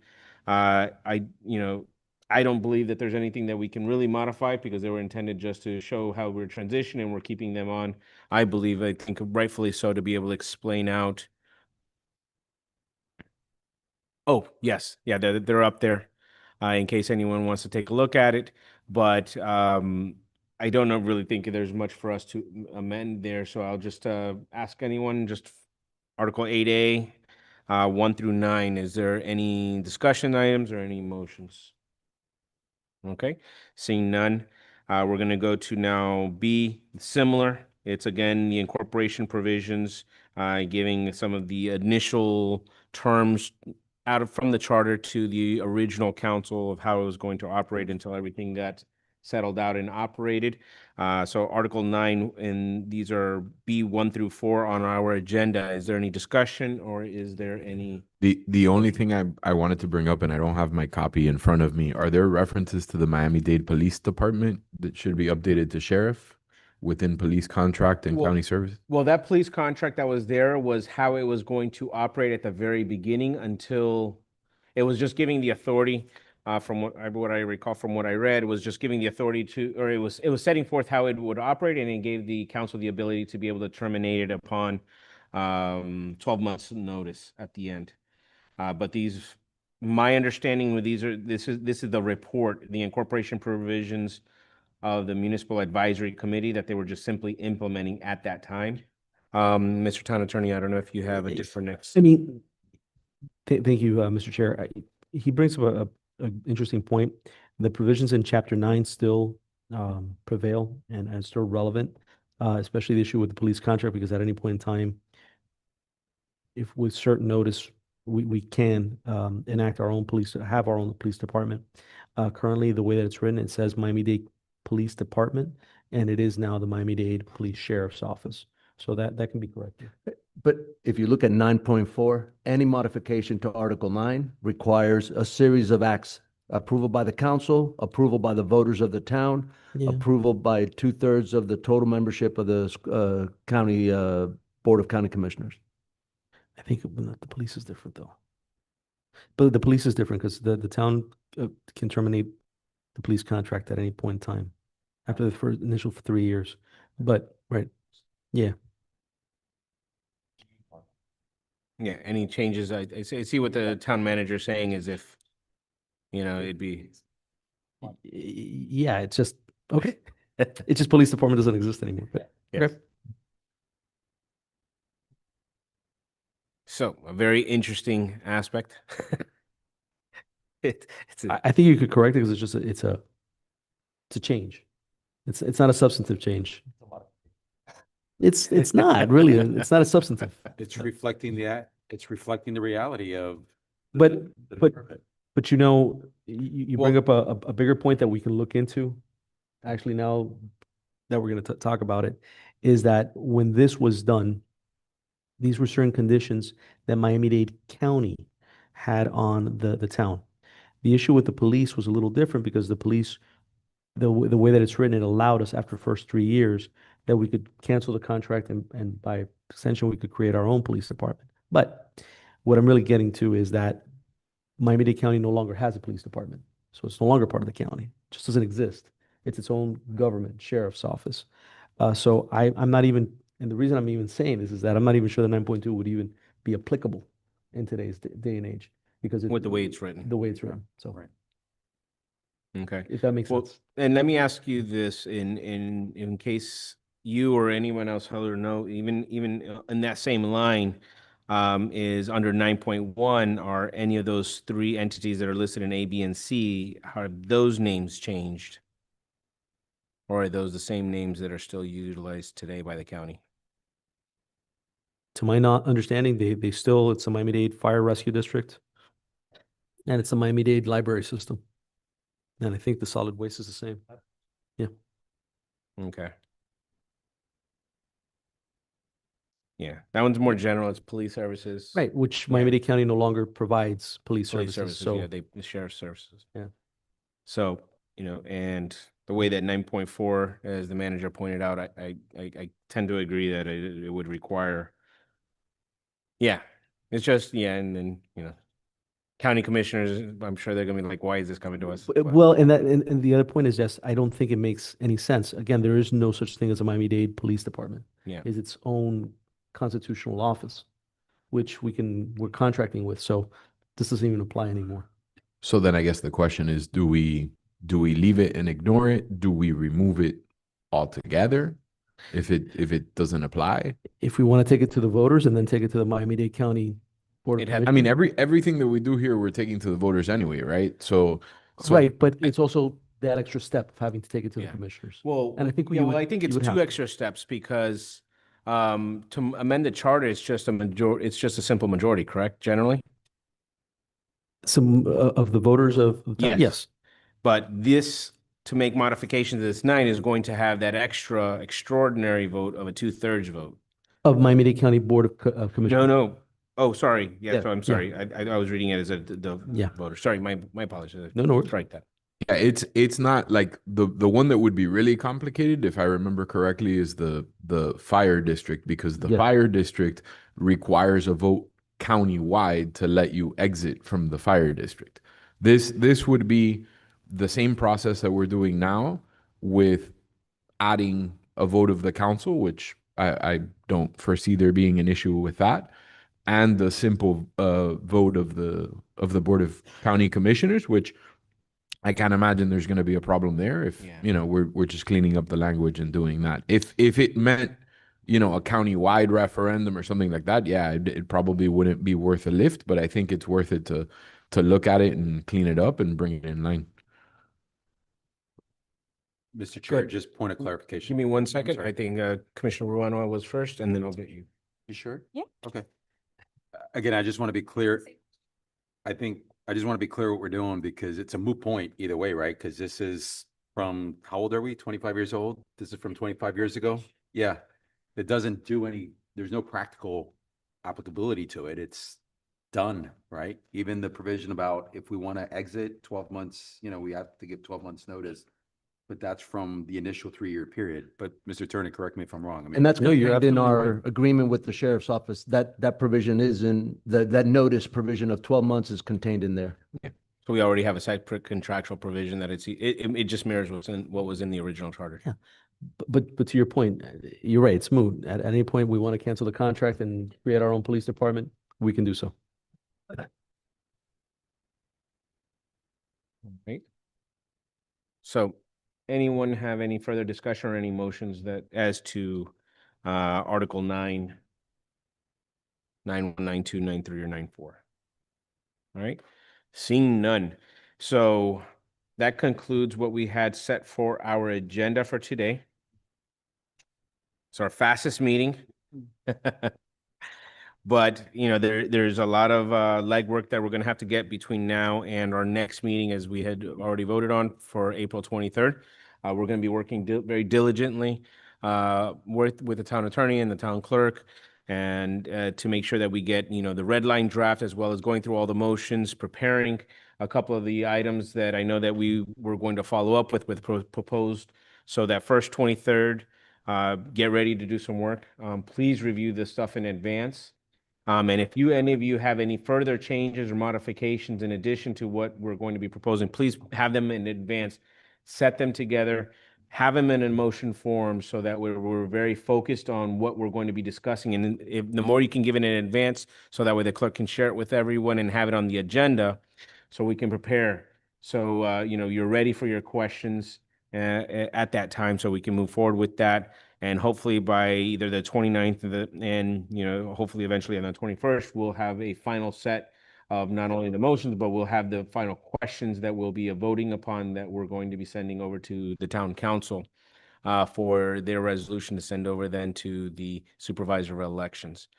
I don't believe that there's anything that we can really modify, because they were intended just to show how we're transitioning. We're keeping them on. I think rightfully so, to be able to explain out. Oh, yes. Yeah, they're up there in case anyone wants to take a look at it. But I don't really think there's much for us to amend there. So I'll just ask anyone, just Article 8A, 1 through 9. Is there any discussion items or any motions? Okay, seeing none, we're going to go to now B, similar. It's again the incorporation provisions, giving some of the initial terms from the charter to the original council of how it was going to operate until everything got settled out and operated. So Article 9, and these are B 1 through 4 on our agenda. Is there any discussion, or is there any? The only thing I wanted to bring up, and I don't have my copy in front of me, are there references to the Miami-Dade Police Department that should be updated to sheriff within police contract and Well- county service? Well, that police contract that was there was how it was going to operate at the very beginning, until it was just giving the authority, from what I recall from what I read, was just giving the authority to, or it was setting forth how it would operate, and it gave the council the ability to be able to terminate it upon 12 months notice at the end. But these, my understanding with this is the report, the incorporation provisions of the Municipal Advisory Committee that they were just simply implementing at that time. Mr. Town Attorney, I don't know if you have a different next. I mean, thank you, Mr. Chair. He brings up an interesting point. The provisions in Chapter 9 still prevail and still relevant, especially the issue with the police contract, because at any point in time, if with certain notice, we can enact our own have our own police department. Currently, the way that it's written, it says Miami-Dade Police Department, and it is now the Miami-Dade Police Sheriff's Office. So that can be corrected. But if you look at 9.4, any modification to Article 9 requires a series of acts: approval by the council, approval by the voters of the town, Yeah. approval by 2/3 of the total membership of the county Board of County Commissioners. I think the police is different though. But the police is different because the town can terminate the police contract at any point in time after the first initial 3 years. But, right, yeah. Yeah, any changes? I see what the town manager is saying is if, it'd be, Yeah, it's just, okay. It's just police department doesn't exist anymore. But- Yes. Okay. So a very interesting aspect. It's I think you could correct it because it's just, it's a change. It's not a substantive change. It's not really, it's not a substantive. It's reflecting it's reflecting the reality of. But- the but- permit. But you know, you bring Well- up a bigger point that we can look into, actually now that we're going to talk about it, is that when this was done, these were certain conditions that Miami-Dade County had on the town. The issue with the police was a little different because the police, the way that it's written, it allowed us after the first 3 years that we could cancel the contract and by extension, we could create our own police department. But what I'm really getting to is that Miami-Dade County no longer has a police department. So it's no longer part of the county. It just doesn't exist. It's its own government, sheriff's office. So I'm not even, and the reason I'm even saying this is that I'm not even sure the 9.2 would even be applicable in today's day and age because with the way it's written. the way it's written. So Right. Okay. if that makes Well, sense. and let me ask you this in case you or anyone else, Heather, know, even in that same line, is under 9.1, are any of those three entities that are listed in A, B, and C, have those names changed? Or are those the same names that are still utilized today by the county? To my not understanding, they still, it's a Miami-Dade Fire Rescue District. And it's a Miami-Dade Library System. And I think the solid waste is the same. Okay. Yeah, that one's more general. It's police services. Right, which Yeah. Miami-Dade County no longer provides police Police services. services, yeah, So the sheriff's services. Yeah. So, and the way that 9.4, as the manager pointed out, I tend to agree that it would require. Yeah, it's just, yeah, and then, county commissioners, I'm sure they're gonna be like, why is this coming to us? But- Well, and the other point is just, I don't think it makes any sense. Again, there is no such thing as a Miami-Dade Police Department. Yeah. Is its own constitutional office, which we're contracting with. So this doesn't even apply anymore. So then I guess the question is, do we leave it and ignore it? Do we remove it altogether if it doesn't apply? If we want to take it to the voters and then take it to the Miami-Dade County Board of It had- I mean, Commissioners. everything that we do here, we're taking to the voters anyway, right? So Right, but it's also that extra step of having to take it to the Yeah. commissioners. Well, And I think we yeah, well, would- I think you it's would two have to. extra steps because to amend the charter, it's just it's just a simple majority, correct, generally? Some of the voters of, the town- Yes. yes, But this, to make modifications to this 9 is going to have that extraordinary vote of a 2/3 vote. of Miami-Dade County Board of Commissioners. No. Oh, sorry. Yeah, Yeah, so I'm yeah. sorry. I was reading it as the Yeah. voter. Sorry, my apologies. No, no worries. Strike that. yeah, it's not like the one that would be really complicated, if I remember correctly, is the fire district, because the Yeah. fire district requires a vote countywide to let you exit from the fire district. This would be the same process that we're doing now with adding a vote of the council, which I don't foresee there being an issue with that, and the simple vote of the Board of County Commissioners, which I can't imagine there's going to be a problem there if, Yeah. we're just cleaning up the language and doing that. If it meant, a county-wide referendum or something like that, yeah, it probably wouldn't be worth a lift, but I think it's worth it to look at it and clean it up and bring it in line. Mr. Chair, Good. just point of clarification. Give me one I'm second. sorry. I think Commissioner Ruano was first, and then I'll get you. You sure? Yeah. Okay. Again, I just want to be clear. I just want to be clear what we're doing because it's a moot point either way, right? Because this is from, how old are we? 25 years old? This is from 25 years ago? Yeah. It doesn't do there's no practical applicability to it. It's done, right? Even the provision about if we want to exit 12 months, we have to give 12 months notice. But that's from the initial 3-year period. But Mr. Turner, correct me if I'm wrong. I mean, And that's No, you're contained in absolutely our agreement with the sheriff's office. That provision is in, that notice provision of 12 months is contained in there. So we already have a separate contractual provision that it just mirrors what was in the original charter. Yeah. But to your point, you're right, it's moot. At any point, we want to cancel the contract and create our own police department, we can do so. Right? So anyone have any further discussion or any motions that as to Article 9, 9, 9, 2, 9, 3, or 9, 4? All right, seeing none. So that concludes what we had set for our agenda for today. It's our fastest meeting. But, you know, there's a lot of legwork that we're gonna have to get between now and our next meeting, as we had already voted on for April 23rd. We're gonna be working very diligently with the town attorney and the town clerk, and to make sure that we get, you know, the red line draft, as well as going through all the motions, preparing a couple of the items that I know that we were going to follow up with proposed. So that first 23rd, get ready to do some work. Please review this stuff in advance. And if any of you have any further changes or modifications in addition to what we're going to be proposing, please have them in advance, set them together, have them in a motion form, so that we're very focused on what we're going to be discussing. And if the more you can give it in advance, so that way the clerk can share it with everyone and have it on the agenda, so we can prepare. So, you know, you're ready for your questions at that time, so we can move forward with that. And hopefully by either the 29th and, you know, hopefully eventually on the 21st, we'll have a final set of not only the motions, but we'll have the final questions that we'll be voting upon, that we're going to be sending over to the town council for their resolution to send over then to the supervisor of elections.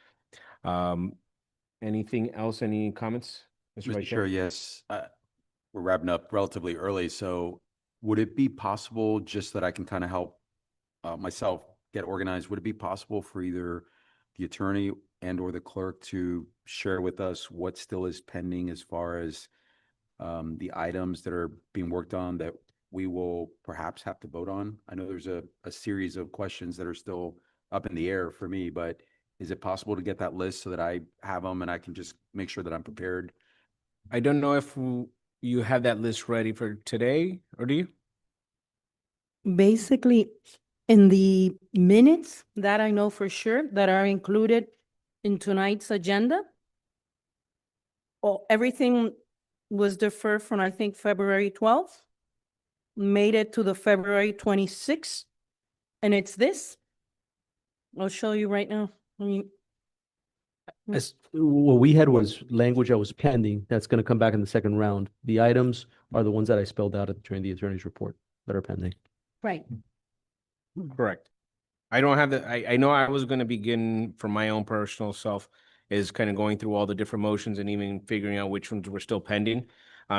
Anything else? Any comments? Mr. Vice Chair, yes, we're wrapping up relatively early, so would it be possible, just that I can kind of help myself get organized, would it be possible for either the attorney and or the clerk to share with us what still is pending as far as the items that are being worked on that we will perhaps have to vote on? I know there's a series of questions that are still up in the air for me, but is it possible to get that list so that I have them and I can just make sure that I'm prepared? I don't know if you have that list ready for today, or do you? Basically, in the minutes that I know for sure that are included in tonight's agenda, everything was deferred from, I think, February 12th, made it to the February 26th, and it's this. I'll show you right now. I mean, What we had was language that was pending, that's gonna come back in the second round. The items are the ones that I spelled out during the attorney's report that are pending. right. Correct. I don't have I know I was gonna begin for my own personal self, is kind of going through all the different motions and even figuring out which ones were still pending.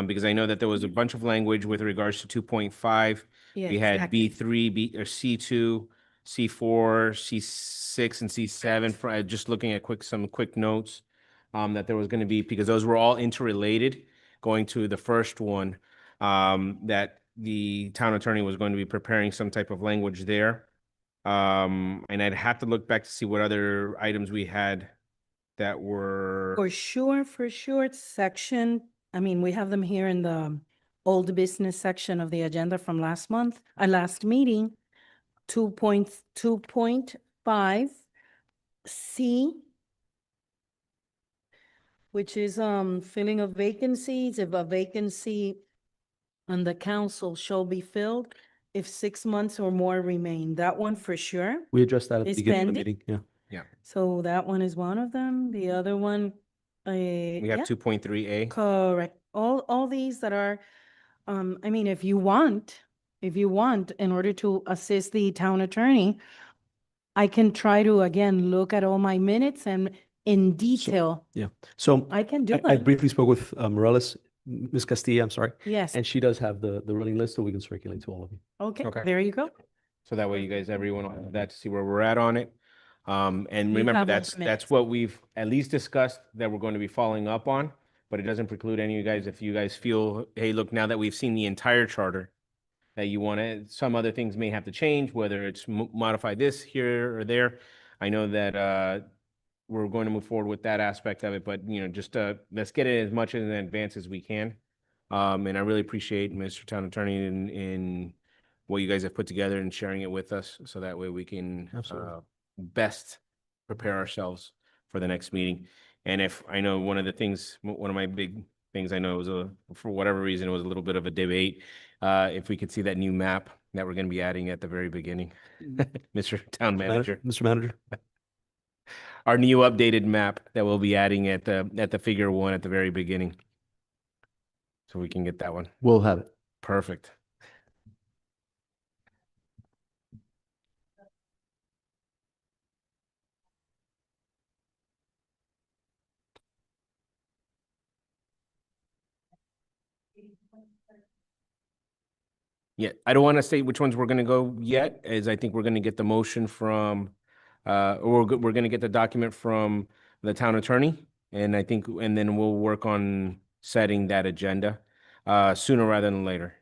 Because I know that there was a bunch of language with regards to 2.5. Yeah, We had exactly. B3, or C2, C4, C6, and C7, just looking at some quick notes, that there was gonna be, because those were all interrelated, going to the first one, that the town attorney was going to be preparing some type of language there. And I'd have to look back to see what other items we had that were. For sure, it's section, I mean, we have them here in the old business section of the agenda from last month, last meeting, 2.2.5 C, which is filling of vacancies. If a vacancy on the council shall be filled if 6 months or more remain. That one for sure. We addressed that at the It's beginning of the pending? meeting, yeah. So that one is one of them. The other one, We have yeah, 2.3A. correct. All these that are, I mean, if you want, in order to assist the town attorney, I can try to, again, look at all my minutes and in detail, So I can do I it. briefly spoke with Morales, Ms. Castilla, I'm sorry, Yes, and she does have the running list, so we can circulate to all of you. okay, Okay. there you go. So that way you guys, everyone will have that to see where we're at on it. And You remember, have those that's minutes. what we've at least discussed that we're going to be following up on, but it doesn't preclude any of you guys, if you guys feel, hey, look, now that we've seen the entire charter, that you want to, some other things may have to change, whether it's modify this here or there. I know that we're going to move forward with that aspect of it, but you know, just let's get it as much in advance as we can. And I really appreciate Mr. Town Attorney in what you guys have put together and sharing it with us, so that way we can Absolutely. best prepare ourselves for the next meeting. And if I know one of the things, one of my big things. I know it was for whatever reason, it was a little bit of a debate. If we could see that new map that we're gonna be adding at the very beginning. Mr. Town Manager, Mr. Manager? our new updated map that we'll be adding at the figure 1 at the very beginning. So we can get that one. We'll have it. Perfect. Yeah, I don't want to say which ones we're going to go yet, as I think we're going to get the motion from, or we're going to get the document from the town attorney. And I think, and then we'll work on setting that agenda sooner rather than later.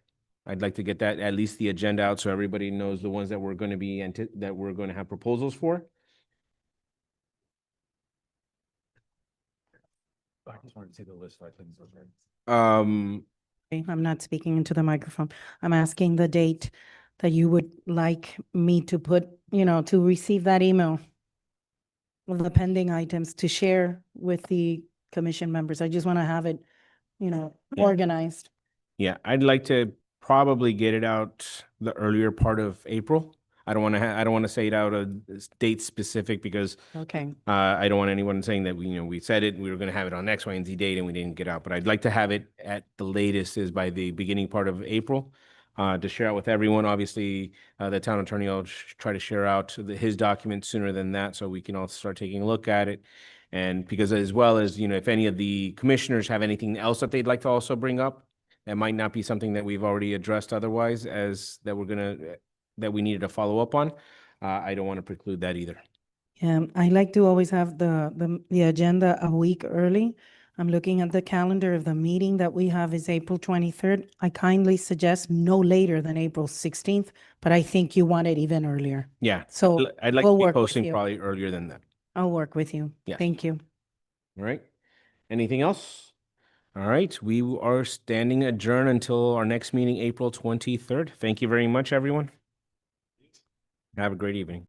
I'd like to get that, at least the agenda out, so everybody knows the ones that we're going to be, that we're going to have proposals for. I just wanted to see the list. I think. Okay, I'm not speaking into the microphone. I'm asking the date that you would like me to put, to receive that email of the pending items to share with the commission members. I just want to have it, organized. Yeah, I'd like to probably get it out the earlier part of April. I don't want to I don't want to say it out a date specific because Okay. I don't want anyone saying that we said it, we were going to have it on X, Y, and Z date and we didn't get out. But I'd like to have it at the latest is by the beginning part of April to share out with everyone. Obviously, the town attorney will try to share out his documents sooner than that so we can all start taking a look at it. And because as well as, if any of the commissioners have anything else that they'd like to also bring up, that might not be something that we've already addressed otherwise as that that we needed to follow up on. I don't want to preclude that either. I like to always have the agenda a week early. I'm looking at the calendar of the meeting that we have is April 23rd. I kindly suggest no later than April 16th, but I think you want it even earlier. Yeah. So I'd like we'll to be work with posting you. probably earlier than that. I'll work with you. Yes. Thank you. All right. Anything else? All right. We are standing adjourned until our next meeting, April 23rd. Thank you very much, everyone. Have a great evening.